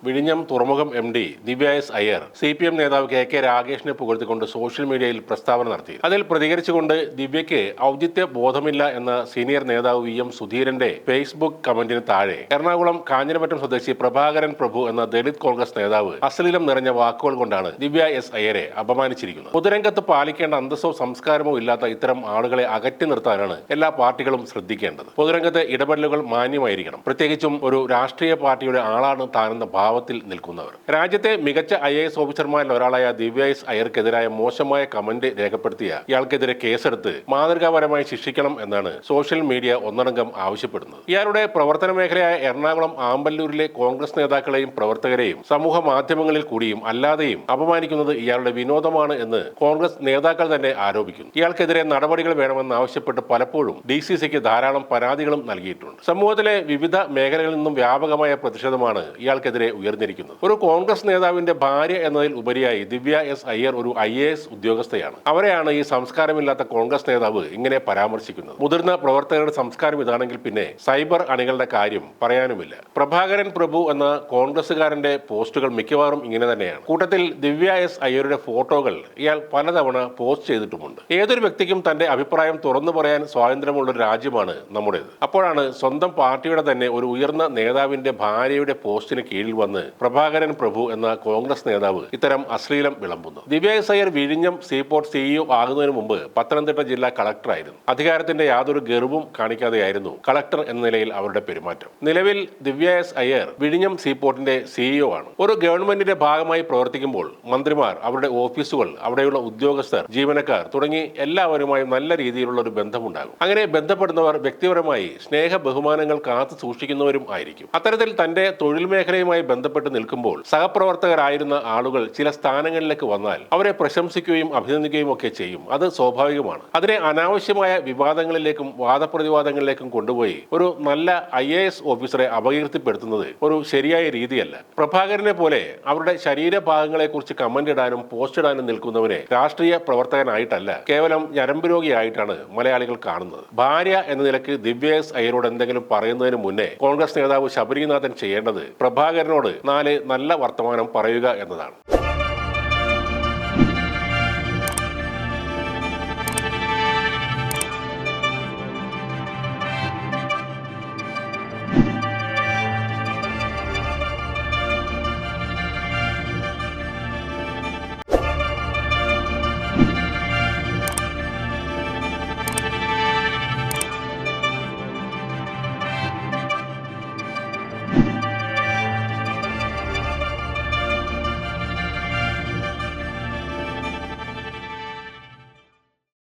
വിഴിഞ്ഞം തുറമുഖം എം.ഡി. ദിവ്യ S Iyer CPM നേതാവ് കെ രാഗേഷിനെ പുകഴ്ത്തിക്കൊണ്ട് സോഷ്യൽ മീഡിയയിൽ പ്രസ്താവന നടത്തി. അതിൽ പ്രതികരിച്ചുകൊണ്ട് ദിവ്യയ്ക്ക് ഔചിത്യ ബോധമില്ല എന്ന സീനിയർ നേതാവ് VM സുധീരന്റെ ഫേസ്ബുക്ക് കമന്റിന് താഴെ എറണാകുളം കാഞ്ഞിരമറ്റം സ്വദേശി പ്രഭാകരൻ പ്രഭു എന്ന ദളിത് കോൺഗ്രസ് നേതാവ് അശ്ലീലം നിറഞ്ഞ വാക്കുകൾ കൊണ്ടാണ് ദിവ്യ എസ് അയ്യരെ അപമാനിച്ചിരിക്കുന്നത്. പൊതുരംഗത്ത് പാലിക്കേണ്ട അന്തസ്സോ സംസ്കാരമോ ഇല്ലാത്ത ഇത്തരം ആളുകളെ അകറ്റി നിർത്താനാണ് എല്ലാ പാർട്ടികളും ശ്രദ്ധിക്കേണ്ടത്. പൊതുരംഗത്തെ ഇടപെടലുകൾ മാന്യമായിരിക്കണം. പ്രത്യേകിച്ചും ഒരു രാഷ്ട്രീയ പാർട്ടിയുടെ ആളാണ് താനെന്ന ഭാവത്തിൽ നിൽക്കുന്നവർ. രാജ്യത്തെ മികച്ച IAS ഓഫീസർമാരിൽ ഒരാളായ ദിവ്യ എസ് അയ്യർക്കെതിരായ മോശമായ കമന്റ് രേഖപ്പെടുത്തിയ ഇയാൾക്കെതിരെ കേസെടുത്ത് മാതൃകാപരമായി ശിക്ഷിക്കണം എന്നാണ് സോഷ്യൽ മീഡിയ ഒന്നടങ്കം ആവശ്യപ്പെടുന്നത്. ഇയാളുടെ പ്രവർത്തന മേഖലയായ എറണാകുളം ആമ്പല്ലൂരിലെ കോൺഗ്രസ് നേതാക്കളെയും പ്രവർത്തകരെയും സമൂഹ മാധ്യമങ്ങളിൽ കൂടിയും അല്ലാതെയും അപമാനിക്കുന്നത് ഇയാളുടെ വിനോദമാണ് എന്ന് കോൺഗ്രസ് നേതാക്കൾ തന്നെ ആരോപിക്കുന്നു. ഇയാൾക്കെതിരെ നടപടികൾ വേണമെന്നാവശ്യപ്പെട്ട് പലപ്പോഴും DCCക്ക് ധാരാളം പരാതികളും നൽകിയിട്ടുണ്ട്. സമൂഹത്തിലെ വിവിധ മേഖലകളിൽ നിന്നും വ്യാപകമായ പ്രതിഷേധമാണ് ഇയാൾക്കെതിരെ ഉയർന്നിരിക്കുന്നത്. ഒരു കോൺഗ്രസ് നേതാവിന്റെ ഭാര്യ എന്നതിൽ ഉപരിയായി ദിവ്യ എസ് അയ്യർ ഒരു IAS ഉദ്യോഗസ്ഥയാണ്. അവരെയാണ് ഈ സംസ്കാരമില്ലാത്ത കോൺഗ്രസ് നേതാവ് ഇങ്ങനെ പരാമർശിക്കുന്നത്. മുതിർന്ന പ്രവർത്തകരുടെ സംസ്കാരം ഇതാണെങ്കിൽ പിന്നെ സൈബർ അണികളുടെ കാര്യം പറയാനുമില്ല. പ്രഭാകരൻ പ്രഭു എന്ന കോൺഗ്രസുകാരന്റെ പോസ്റ്റുകൾ മിക്കവാറും ഇങ്ങനെ തന്നെയാണ്. കൂട്ടത്തിൽ ദിവ്യ എസ് അയ്യരുടെ ഫോട്ടോകൾ ഇയാൾ പലതവണ പോസ്റ്റ് ചെയ്തിട്ടുമുണ്ട്. ഏതൊരു വ്യക്തിക്കും തന്റെ അഭിപ്രായം തുറന്നു പറയാൻ സ്വാതന്ത്ര്യമുള്ള ഒരു രാജ്യമാണ് നമ്മുടേത്. അപ്പോഴാണ് സ്വന്തം പാർട്ടിയുടെ തന്നെ ഒരു ഉയർന്ന നേതാവിന്റെ ഭാര്യയുടെ പോസ്റ്റിന് കീഴിൽ വന്ന് പ്രഭാകരൻ പ്രഭു എന്ന കോൺഗ്രസ് നേതാവ് ഇത്തരം അശ്ലീലം വിളമ്പുന്നു. ദിവ്യ എസ് അയ്യർ വിഴിഞ്ഞം സീപോർട്ട് CEO ആകുന്നതിന് മുമ്പ് പത്തനംതിട്ട ജില്ലാ കളക്ടറായിരുന്നു. അധികാരത്തിന്റെ യാതൊരു ഗർവും കാണിക്കാതെയായിരുന്നു കളക്ടർ എന്ന നിലയിൽ അവരുടെ പെരുമാറ്റം. നിലവിൽ ദിവ്യ എസ് അയ്യർ വിഴിഞ്ഞം സീപോർട്ടിന്റെ CEO ആണ്. ഒരു ഗവൺമെന്റിന്റെ ഭാഗമായി പ്രവർത്തിക്കുമ്പോൾ മന്ത്രിമാർ, അവരുടെ ഓഫീസുകൾ, അവിടെയുള്ള ഉദ്യോഗസ്ഥർ, ജീവനക്കാർ തുടങ്ങി എല്ലാവരുമായും നല്ല രീതിയിലുള്ള ഒരു ബന്ധമുണ്ടാകും. അങ്ങനെ ബന്ധപ്പെടുന്നവർ വ്യക്തിപരമായി സ്നേഹ ബഹുമാനങ്ങൾ കാത്തു സൂക്ഷിക്കുന്നവരും ആയിരിക്കും. അത്തരത്തിൽ തന്റെ തൊഴിൽ മേഖലയുമായി ബന്ധപ്പെട്ട് നിൽക്കുമ്പോൾ സഹപ്രവർത്തകരായിരുന്ന ആളുകൾ ചില സ്ഥാനങ്ങളിലേക്ക് വന്നാൽ അവരെ പ്രശംസിക്കുകയും അഭിനന്ദിക്കുകയും ഒക്കെ ചെയ്യും. അത് സ്വാഭാവികമാണ്. അതിനെ അനാവശ്യമായ വിവാദങ്ങളിലേക്കും വാദപ്രതിവാദങ്ങളിലേക്കും കൊണ്ടുപോയി ഒരു നല്ല IAS ഓഫീസറെ അപകീർത്തിപ്പെടുത്തുന്നത് ഒരു ശരിയായ രീതിയല്ല. പ്രഭാകരനെ പോലെ അവരുടെ ശരീരഭാഗങ്ങളെ കുറിച്ച് കമന്റ് ഇടാനും പോസ്റ്റ് ഇടാനും നിൽക്കുന്നവനെ രാഷ്ട്രീയ പ്രവർത്തകനായിട്ടല്ല, കേവലം ഞരമ്പ് രോഗിയായിട്ടാണ് മലയാളികൾ കാണുന്നത്. ഭാര്യ എന്ന നിലയ്ക്ക് ദിവ്യ എസ് അയ്യരോട് എന്തെങ്കിലും പറയുന്നതിന് മുന്നേ കോൺഗ്രസ് നേതാവ് ശബരിനാഥൻ ചെയ്യേണ്ടത് പ്രഭാകരനോട് 4 നല്ല വർത്തമാനം പറയുക എന്നതാണ്.